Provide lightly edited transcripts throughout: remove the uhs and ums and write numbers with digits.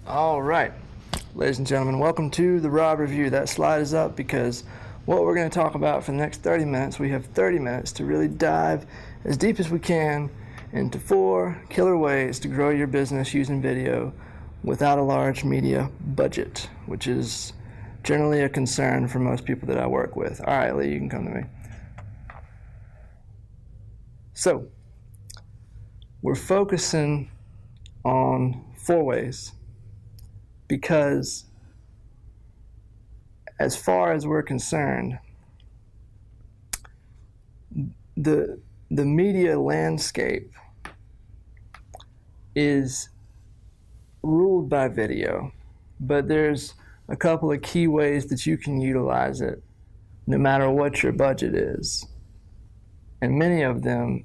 All right, ladies and gentlemen, welcome to the Rob Review. That slide is up because what we're going to talk about for the next 30 minutes, we have 30 minutes to really dive as deep as we can into 4 killer ways to grow your business using video without a large media budget, which is generally a concern for most people that I work with. All right, Lee, you can come to me. So, we're focusing on 4 ways because as far as we're concerned, the media landscape is ruled by video, but there's a couple of key ways that you can utilize it no matter what your budget is. And many of them,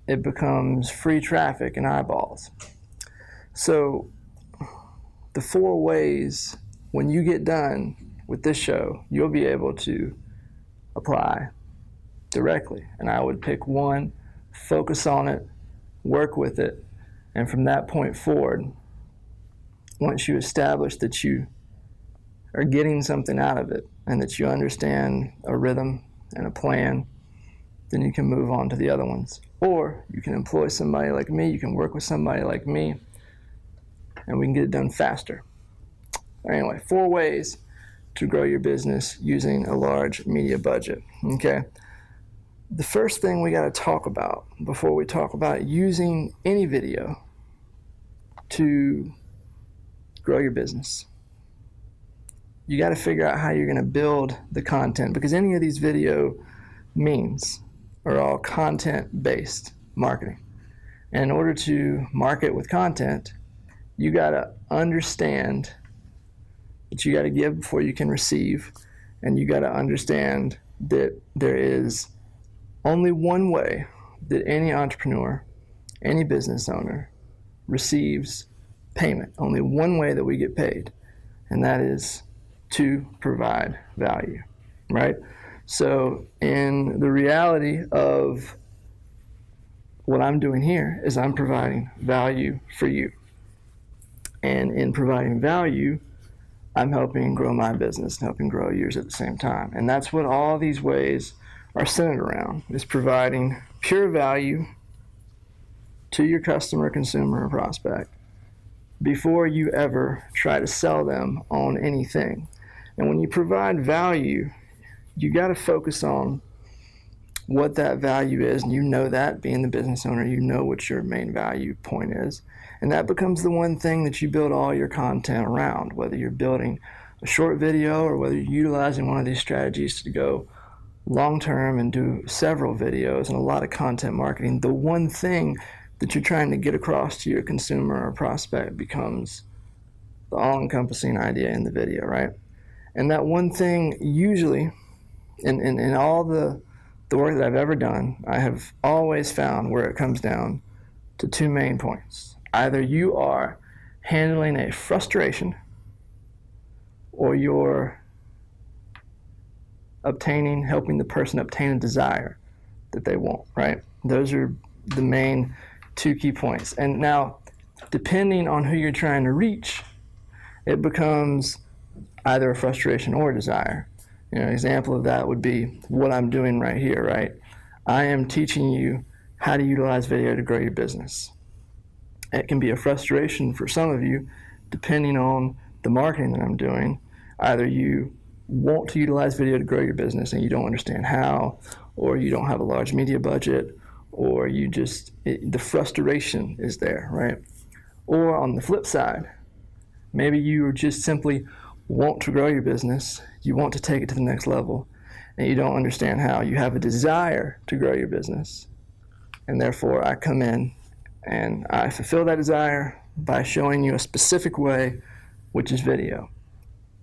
it becomes free traffic and eyeballs. So the 4 ways, when you get done with this show, you'll be able to apply directly. And I would pick one, focus on it, work with it, and from that point forward, once you establish that you are getting something out of it and that you understand a rhythm and a plan, then you can move on to the other ones. Or you can employ somebody like me, you can work with somebody like me, and we can get it done faster. Anyway, 4 ways to grow your business using a large media budget, okay? The first thing we gotta talk about before we talk about using any video to grow your business, you gotta figure out how you're gonna build the content, because any of these video means are all content-based marketing. And in order to market with content, you gotta understand that you gotta give before you can receive, and you gotta understand that there is only one way that any entrepreneur, any business owner receives payment. Only one way that we get paid, and that is to provide value, right? So in the reality of what I'm doing here is I'm providing value for you. And in providing value, I'm helping grow my business and helping grow yours at the same time. And that's what all these ways are centered around, is providing pure value to your customer, consumer, or prospect before you ever try to sell them on anything. And when you provide value, you got to focus on what that value is, and you know that, being the business owner, you know what your main value point is. And that becomes the one thing that you build all your content around, whether you're building a short video or whether you're utilizing one of these strategies to go long-term and do several videos and a lot of content marketing. The one thing that you're trying to get across to your consumer or prospect becomes the all-encompassing idea in the video, right? And that one thing usually, in all the work that I've ever done, I have always found where it comes down to 2 main points. Either you are handling a frustration or you're helping the person obtain a desire that they want, right? Those are the main 2 key points. And now, depending on who you're trying to reach, it becomes either a frustration or a desire. You know, an example of that would be what I'm doing right here, right? I am teaching you how to utilize video to grow your business. It can be a frustration for some of you, depending on the marketing that I'm doing. Either you want to utilize video to grow your business and you don't understand how, or you don't have a large media budget, or the frustration is there, right? Or on the flip side, maybe you just simply want to grow your business, you want to take it to the next level, and you don't understand how. You have a desire to grow your business, and therefore I come in and I fulfill that desire by showing you a specific way, which is video.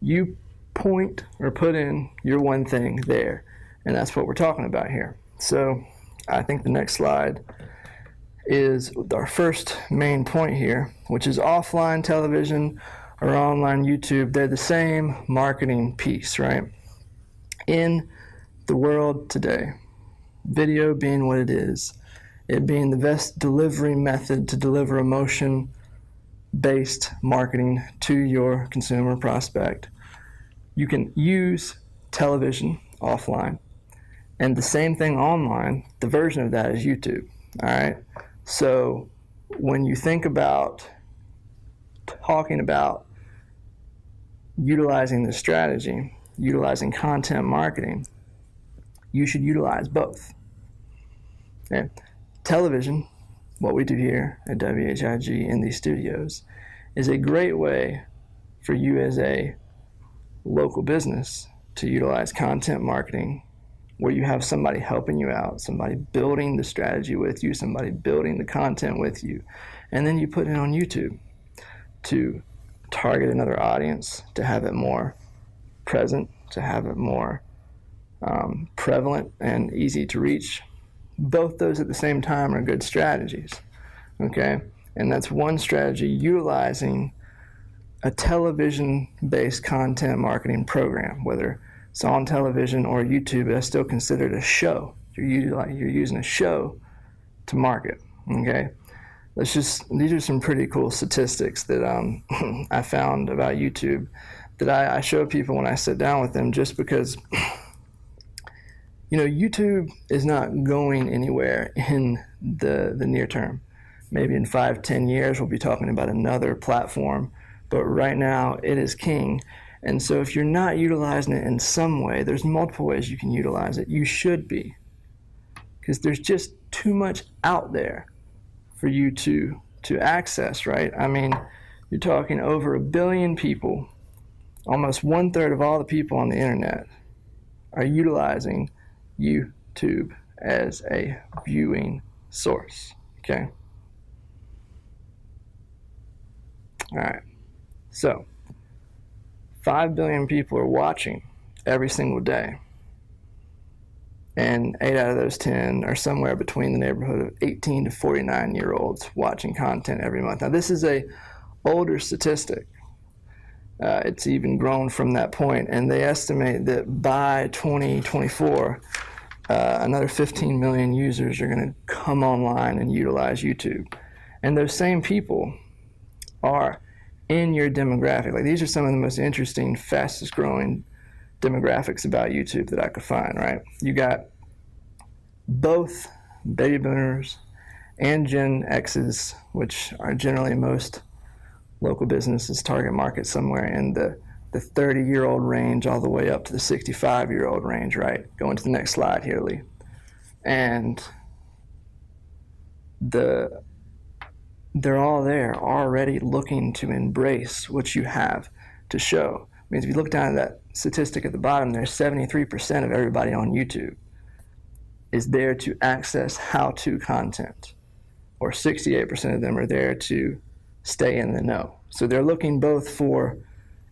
You point or put in your one thing there, and that's what we're talking about here. So I think the next slide is our first main point here, which is offline television or online YouTube. They're the same marketing piece, right? In the world today, video being what it is, it being the best delivery method to deliver emotion, based marketing to your consumer prospect. You can use television offline, and the same thing online. The version of that is YouTube. All right. So when you think about talking about utilizing this strategy, utilizing content marketing, you should utilize both. Okay. Television, what we do here at WHIG in these studios, is a great way for you as a local business to utilize content marketing where you have somebody helping you out, somebody building the strategy with you, somebody building the content with you, and then you put it on YouTube to target another audience, to have it more present, to have it more prevalent and easy to reach. Both those at the same time are good strategies, okay? And that's one strategy, utilizing a television-based content marketing program, whether it's on television or YouTube. That's still considered a show. You're using a show to market, okay? These are some pretty cool statistics that I found about YouTube that I show people when I sit down with them, just because YouTube is not going anywhere in the near term. Maybe in 5-10 years we'll be talking about another platform, but right now it is king. And so if you're not utilizing it in some way, there's multiple ways you can utilize it. You should be, because there's just too much out there for you to access, right? I mean, you're talking over 1 billion people, almost 1/3 of all the people on the internet are utilizing YouTube as a viewing source, okay? All right, so 5 billion people are watching every single day, and 8 out of those 10 are somewhere between the neighborhood of 18 to 49-year-olds watching content every month. Now, this is a older statistic. It's even grown from that point, and they estimate that by 2024, another 15 million users are going to come online and utilize YouTube. And those same people are in your demographic. Like, these are some of the most interesting, fastest growing demographics about YouTube that I could find, right? You got both baby boomers and Gen X's, which are generally most local businesses target market somewhere in the 30-year-old range all the way up to the 65-year-old range, right? Go into the next slide here, Lee. And they're all there already looking to embrace what you have to show. I mean, if you look down at that statistic at the bottom, there's 73% of everybody on YouTube is there to access how-to content, or 68% of them are there to stay in the know. So they're looking both for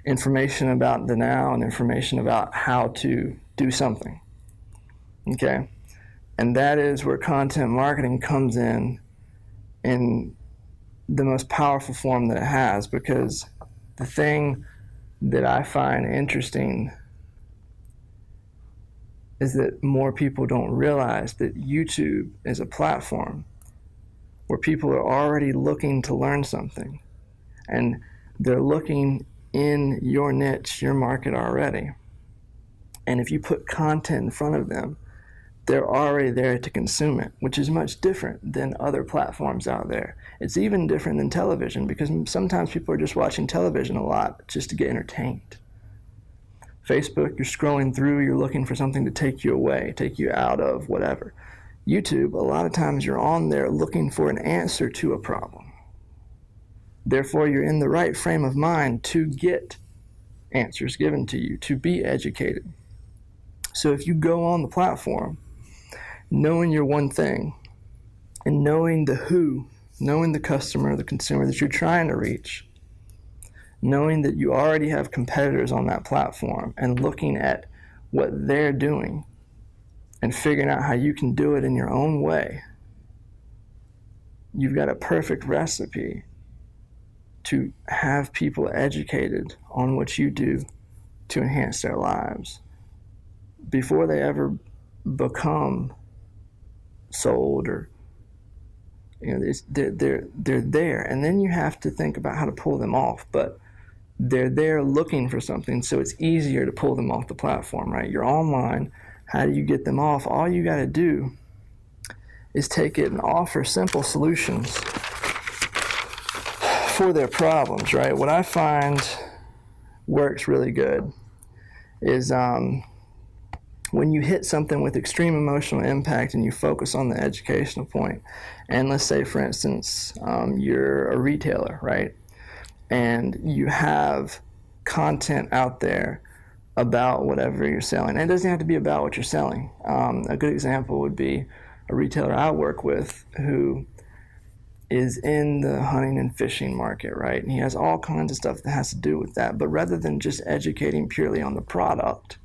information about the now and information about how to do something, okay? And that is where content marketing comes in the most powerful form that it has, because the thing that I find interesting is that more people don't realize that YouTube is a platform where people are already looking to learn something, and they're looking in your niche, your market already. And if you put content in front of them, they're already there to consume it, which is much different than other platforms out there. It's even different than television, because sometimes people are just watching television a lot just to get entertained. Facebook, you're scrolling through, you're looking for something to take you away, take you out of whatever. YouTube, a lot of times you're on there looking for an answer to a problem. Therefore, you're in the right frame of mind to get answers given to you, to be educated. So if you go on the platform knowing your one thing, and knowing the who, knowing the customer, the consumer that you're trying to reach, knowing that you already have competitors on that platform, and looking at what they're doing and figuring out how you can do it in your own way, you've got a perfect recipe to have people educated on what you do to enhance their lives before they ever become sold or they're there, and then you have to think about how to pull them off. But they're there looking for something, so it's easier to pull them off the platform, right? You're online. How do you get them off? All you got to do is take it and offer simple solutions for their problems, right? What I find works really good is when you hit something with extreme emotional impact and you focus on the educational point. And let's say, for instance, you're a retailer, right? And you have content out there about whatever you're selling. And it doesn't have to be about what you're selling. A good example would be a retailer I work with who is in the hunting and fishing market, right? And he has all kinds of stuff that has to do with that. But rather than just educating purely on the product,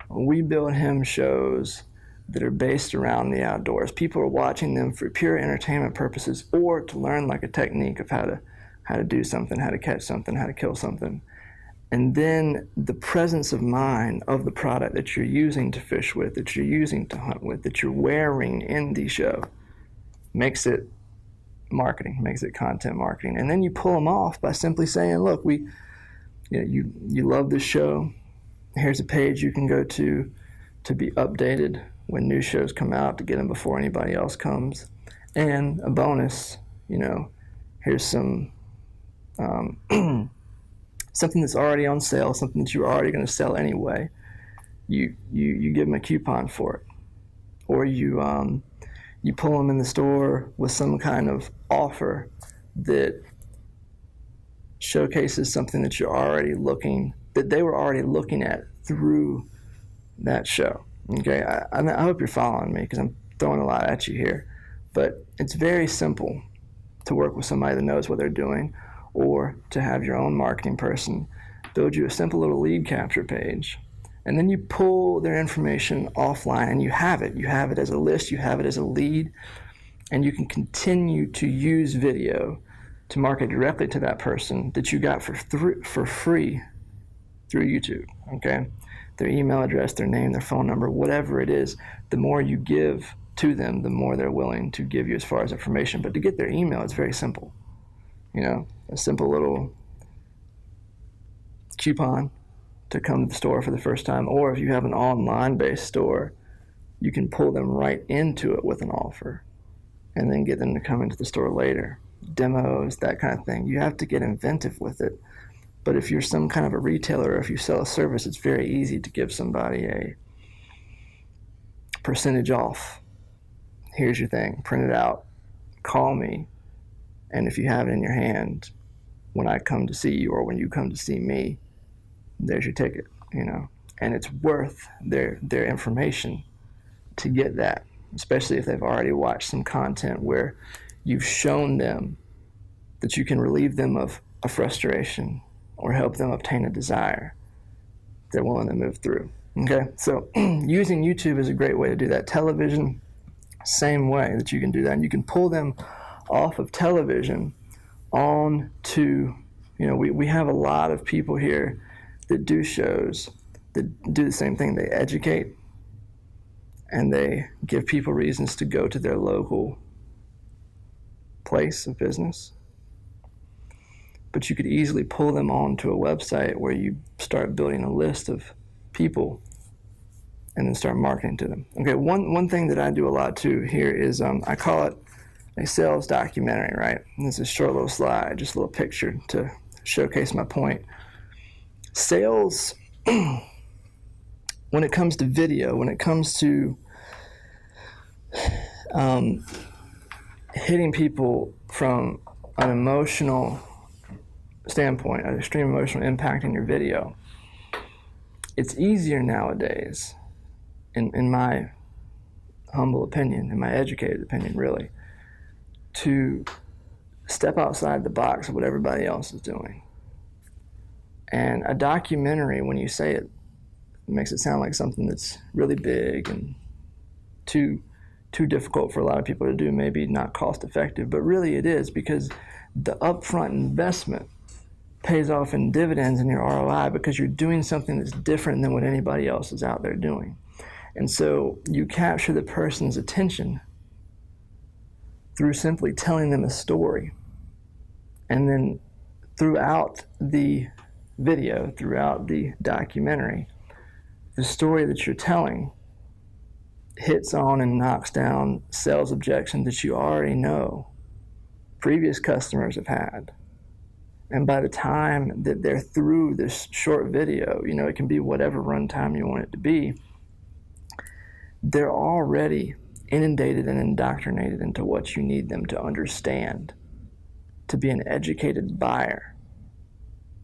we build him shows that are based around the outdoors. People are watching them for pure entertainment purposes or to learn like a technique of how to do something, how to catch something, how to kill something. And then the presence of mind of the product that you're using to fish with, that you're using to hunt with, that you're wearing in the show makes it marketing, makes it content marketing. And then you pull them off by simply saying, look, you love this show. Here's a page you can go to be updated when new shows come out, to get them before anybody else comes. And a bonus, here's some something that's already on sale, something that you're already going to sell anyway. You give them a coupon for it, or you pull them in the store with some kind of offer that showcases something that they were already looking at through that show. Okay, I hope you're following me because I'm throwing a lot at you here, but it's very simple to work with somebody that knows what they're doing, or to have your own marketing person build you a simple little lead capture page, and then you pull their information offline and you have it as a list, you have it as a lead, and you can continue to use video to market directly to that person that you got for free through YouTube. Okay, their email address, their name, their phone number, whatever it is, the more you give to them, the more they're willing to give you as far as information. But to get their email, it's very simple. A simple little coupon to come to the store for the first time. Or if you have an online-based store, you can pull them right into it with an offer and then get them to come into the store later. Demos, that kind of thing. You have to get inventive with it. But if you're some kind of a retailer, or if you sell a service, it's very easy to give somebody a percentage off. Here's your thing, print it out, call me, and if you have it in your hand, when I come to see you or when you come to see me, there's your ticket, and it's worth their information to get that, especially if they've already watched some content where you've shown them that you can relieve them of a frustration or help them obtain a desire they're willing to move through. Okay, so using YouTube is a great way to do that. Television, same way that you can do that, and you can pull them off of television on to, we have a lot of people here that do shows that do the same thing. They educate and they give people reasons to go to their local place of business. But you could easily pull them onto a website where you start building a list of people and then start marketing to them. Okay, one thing that I do a lot too here is I call it a sales documentary, right? And this is a short little slide, just a little picture to showcase my point. Sales, when it comes to video, when it comes to hitting people from an emotional standpoint, an extreme emotional impact in your video, it's easier nowadays, in my humble opinion, in my educated opinion, really, to step outside the box of what everybody else is doing. And a documentary, when you say it, makes it sound like something that's really big and too difficult for a lot of people to do, maybe not cost effective, but really it is, because the upfront investment pays off in dividends in your ROI because you're doing something that's different than what anybody else is out there doing. And so you capture the person's attention through simply telling them a story. And then throughout the video, throughout the documentary, the story that you're telling hits on and knocks down sales objections that you already know previous customers have had. And by the time that they're through this short video, it can be whatever runtime you want it to be, they're already inundated and indoctrinated into what you need them to understand to be an educated buyer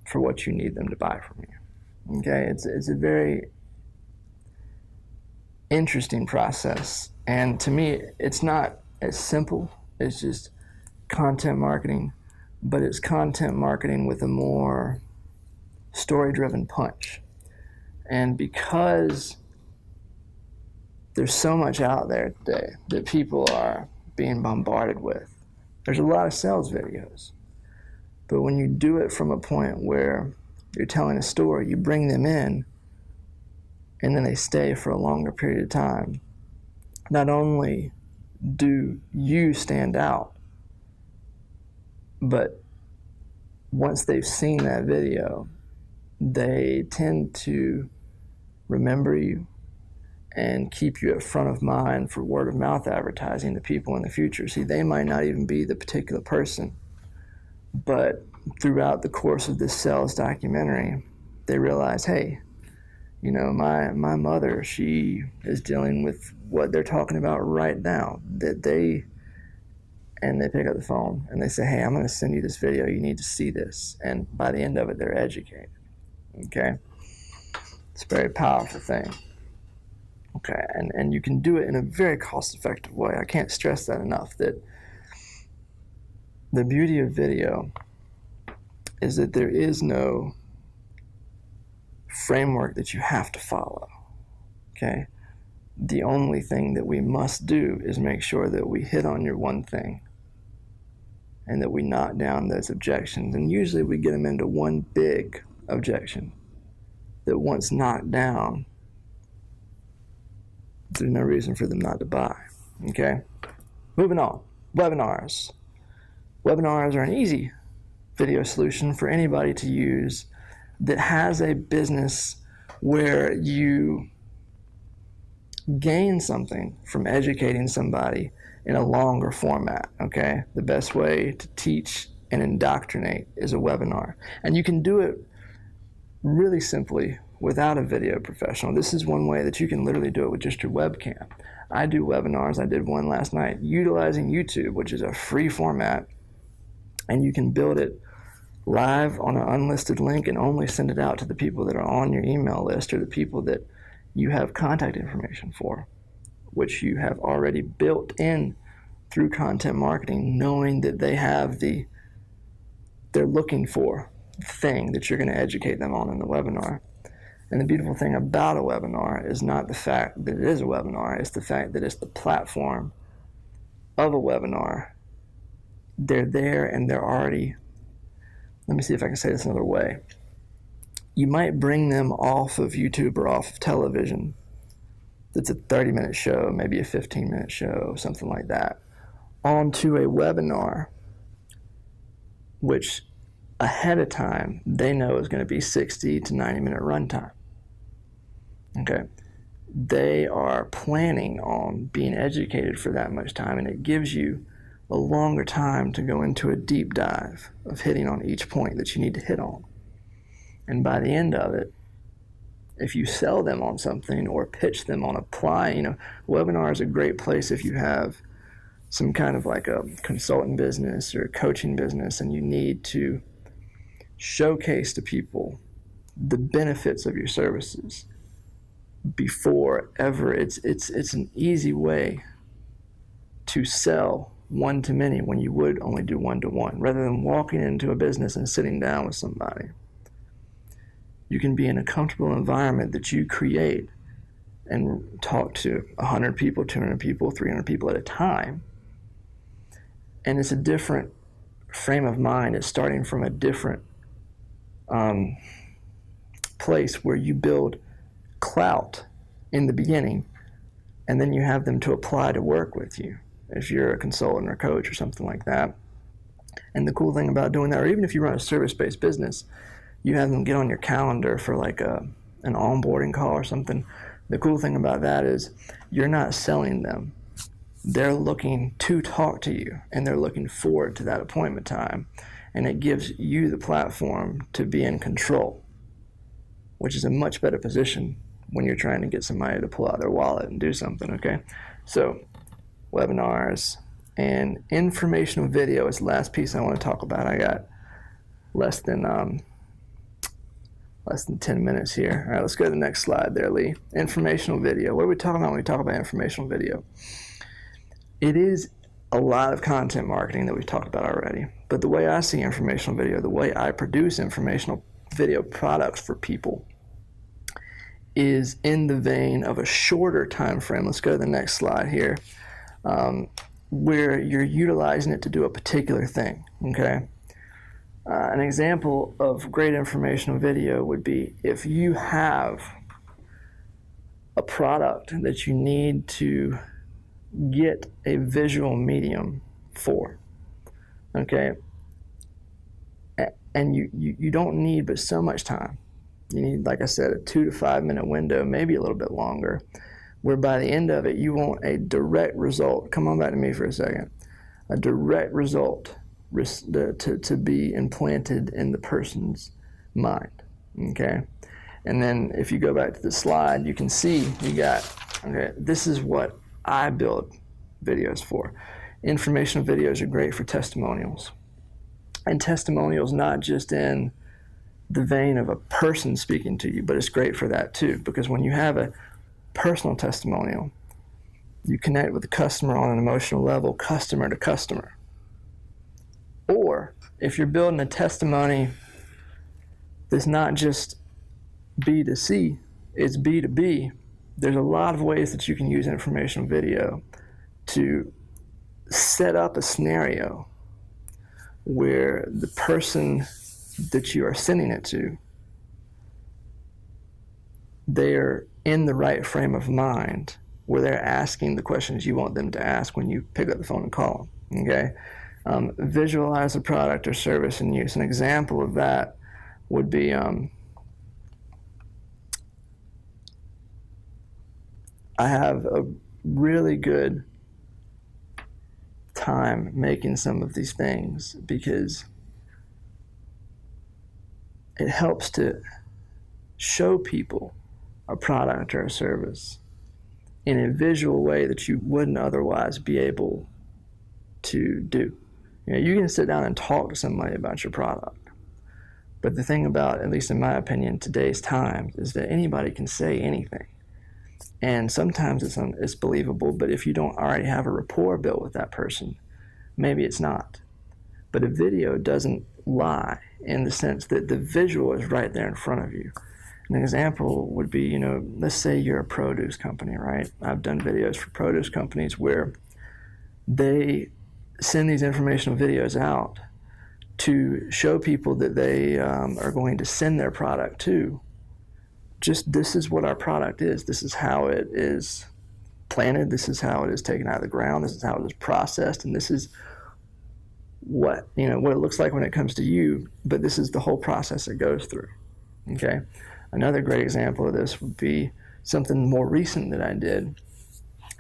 for what you need them to buy from you. Okay, it's a very interesting process, and to me, it's not as simple as just content marketing, but it's content marketing with a more story-driven punch. And because there's so much out there today that people are being bombarded with, there's a lot of sales videos. But when you do it from a point where you're telling a story, you bring them in, and then they stay for a longer period of time, not only do you stand out, but once they've seen that video, they tend to remember you and keep you at front of mind for word of mouth advertising to people in the future. See, they might not even be the particular person, but throughout the course of this sales documentary, they realize, hey, my mother, she is dealing with what they're talking about right now. And they pick up the phone and they say, hey, I'm going to send you this video. You need to see this. And by the end of it, they're educated. Okay? It's a very powerful thing. Okay, and you can do it in a very cost-effective way. I can't stress that enough, that the beauty of video is that there is no framework that you have to follow. Okay? The only thing that we must do is make sure that we hit on your one thing and that we knock down those objections. And usually we get them into one big objection that once knocked down, there's no reason for them not to buy. Okay? Moving on. Webinars. Webinars are an easy video solution for anybody to use that has a business where you gain something from educating somebody in a longer format. Okay? The best way to teach and indoctrinate is a webinar. And you can do it really simply without a video professional. This is one way that you can literally do it with just your webcam. I do webinars. I did one last night utilizing YouTube, which is a free format, and you can build it live on an unlisted link and only send it out to the people that are on your email list or the people that you have contact information for, which you have already built in through content marketing, knowing that they have they're looking for the thing that you're going to educate them on in the webinar. And the beautiful thing about a webinar is not the fact that it is a webinar, it's the fact that it's the platform of a webinar. They're there and they're already, let me see if I can say this another way. You might bring them off of YouTube or off of television. That's a 30-minute show, maybe a 15-minute show, something like that, onto a webinar, which ahead of time they know is going to be 60 to 90-minute runtime. Okay? They are planning on being educated for that much time, and it gives you a longer time to go into a deep dive of hitting on each point that you need to hit on. And by the end of it, if you sell them on something or pitch them on applying, webinar is a great place if you have some kind of like a consultant business or a coaching business and you need to showcase to people the benefits of your services before ever. It's an easy way to sell one-to-many when you would only do one-to-one. Rather than walking into a business and sitting down with somebody, you can be in a comfortable environment that you create and talk to 100 people, 200 people, 300 people at a time. And it's a different frame of mind. It's starting from a different place where you build clout in the beginning and then you have them to apply to work with you. if you're a consultant or coach or something like that. And the cool thing about doing that, or even if you run a service-based business, you have them get on your calendar for like an onboarding call or something. The cool thing about that is you're not selling them. They're looking to talk to you, and they're looking forward to that appointment time. And it gives you the platform to be in control, which is a much better position when you're trying to get somebody to pull out their wallet and do something, okay? So, webinars and informational video is the last piece I want to talk about. I got less than 10 minutes here. All right, let's go to the next slide there, Lee. Informational video. What are we talking about when we talk about informational video? It is a lot of content marketing that we've talked about already. But the way I see informational video, the way I produce informational video products for people is in the vein of a shorter time frame. Let's go to the next slide here, where you're utilizing it to do a particular thing, okay? An example of great informational video would be if you have a product that you need to get a visual medium for, okay? And you don't need but so much time. You need, like I said, a 2 to 5 minute window, maybe a little bit longer, where by the end of it, you want a direct result. Come on back to me for a second. A direct result to be implanted in the person's mind, okay? And then if you go back to the slide, you can see you got, okay, this is what I build videos for. Informational videos are great for testimonials. And testimonials not just in the vein of a person speaking to you, but it's great for that too, because when you have a personal testimonial, you connect with the customer on an emotional level, customer to customer. Or if you're building a testimony that's not just B2C, it's B2B, there's a lot of ways that you can use informational video to set up a scenario where the person that you are sending it to, they're in the right frame of mind where they're asking the questions you want them to ask when you pick up the phone and call them, okay? Visualize the product or service in use. An example of that would be I have a really good time making some of these things because it helps to show people a product or a service in a visual way that you wouldn't otherwise be able to do. You know, you can sit down and talk to somebody about your product, but the thing about, at least in my opinion, today's times is that anybody can say anything. And sometimes it's believable, but if you don't already have a rapport built with that person, maybe it's not. But a video doesn't lie in the sense that the visual is right there in front of you. An example would be, you know, let's say you're a produce company, right? I've done videos for produce companies where they send these informational videos out to show people that they are going to send their product to. Just, this is what our product is. This is how it is planted. This is how it is taken out of the ground. This is how it is processed. And this is what, you know, what it looks like when it comes to you, but this is the whole process it goes through, okay? Another great example of this would be something more recent that I did.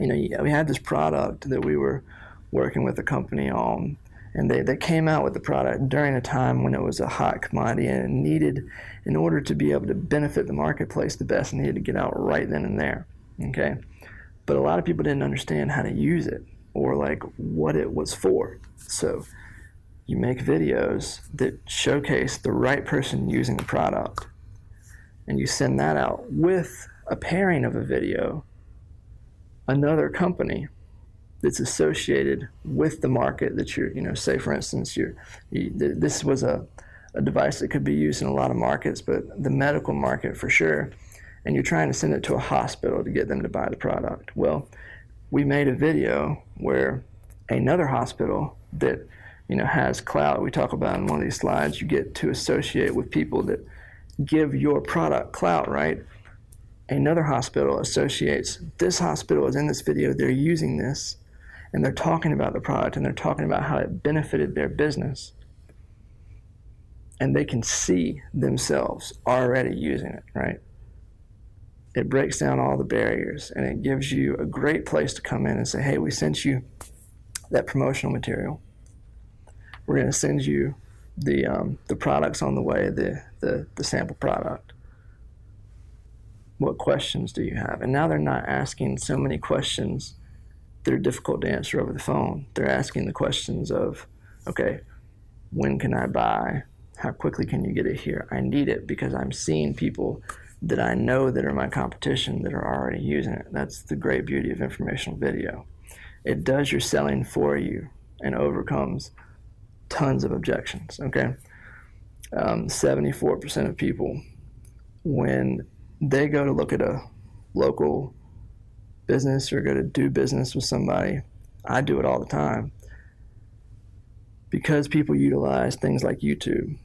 You know, we had this product that we were working with a company on, and they came out with the product during a time when it was a hot commodity and it needed, in order to be able to benefit the marketplace the best, it needed to get out right then and there, okay? But a lot of people didn't understand how to use it or like what it was for. So you make videos that showcase the right person using the product, and you send that out with a pairing of a video, another that's associated with the market that you're, you know, say for instance, this was a device that could be used in a lot of markets, but the medical market for sure, and you're trying to send it to a hospital to get them to buy the product. Well, we made a video where another hospital that, you know, has clout, we talk about in one of these slides, you get to associate with people that give your product clout, right? Another hospital associates, this hospital is in this video, they're using this, and they're talking about the product and they're talking about how it benefited their business, and they can see themselves already using it, right? It breaks down all the barriers, and it gives you a great place to come in and say, hey, we sent you that promotional material. We're going to send you the products on the way, the sample product. What questions do you have? And now they're not asking so many questions that are difficult to answer over the phone. They're asking the questions of, okay, when can I buy? How quickly can you get it here? I need it because I'm seeing people that I know that are my competition that are already using it. That's the great beauty of informational video. It does your selling for you and overcomes tons of objections, okay? 74% of people, when they go to look at a local business or go to do business with somebody, I do it all the time, because people utilize things like YouTube.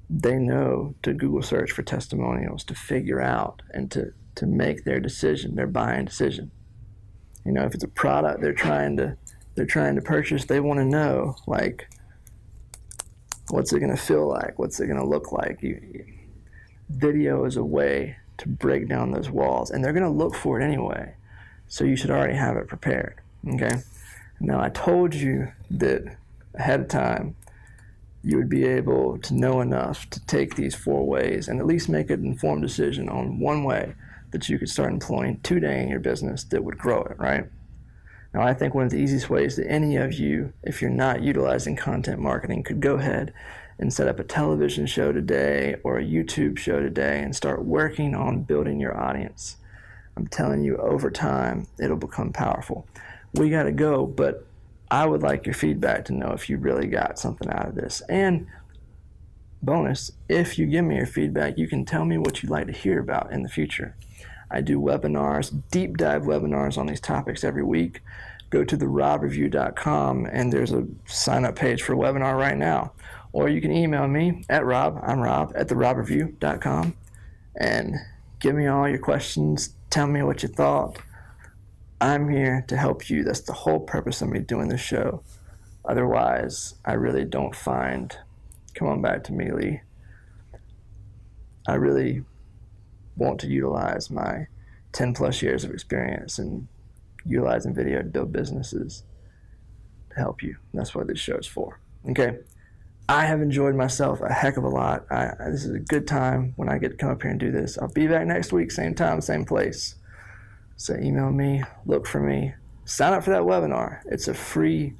They know to Google search for testimonials, to figure out and to make their decision, their buying decision. You know, if it's a product they're trying to purchase, they want to know, like, what's it going to feel like? What's it going to look like? Video is a way to break down those walls, and they're going to look for it anyway. So you should already have it prepared, okay? Now, I told you that ahead of time, you would be able to know enough to take these 4 ways and at least make an informed decision on one way that you could start employing today in your business that would grow it, right? Now, I think one of the easiest ways that any of you, if you're not utilizing content marketing, could go ahead and set up a television show today or a YouTube show today and start working on building your audience. I'm telling you, over time, it'll become powerful. We got to go, but I would like your feedback to know if you really got something out of this. And bonus, if you give me your feedback, you can tell me what you'd like to hear about in the future. I do webinars, deep dive webinars on these topics every week. Go to therobreview.com and there's a sign up page for a webinar right now. Or you can email me at I'm Rob at therobreview.com, and give me all your questions. Tell me what you thought. I'm here to help you. That's the whole purpose of me doing this show. Otherwise, I really don't find, come on back to me, Lee. I really want to utilize my 10 plus years of experience in utilizing video to build businesses to help you. That's what this show is for. Okay. I have enjoyed myself a heck of a lot. This is a good time when I get to come up here and do this. I'll be back next week, same time, same place. So email me, look for me, sign up for that webinar. It's a free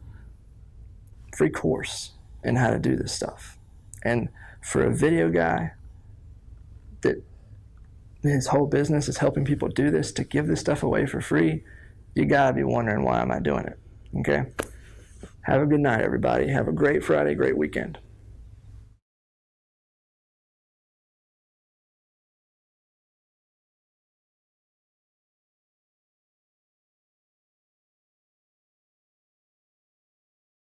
course in how to do this stuff. And for a video guy that his whole business is helping people do this, to give this stuff away for free, you gotta be wondering, why am I doing it? Okay? Have a good night, everybody. Have a great Friday, great weekend.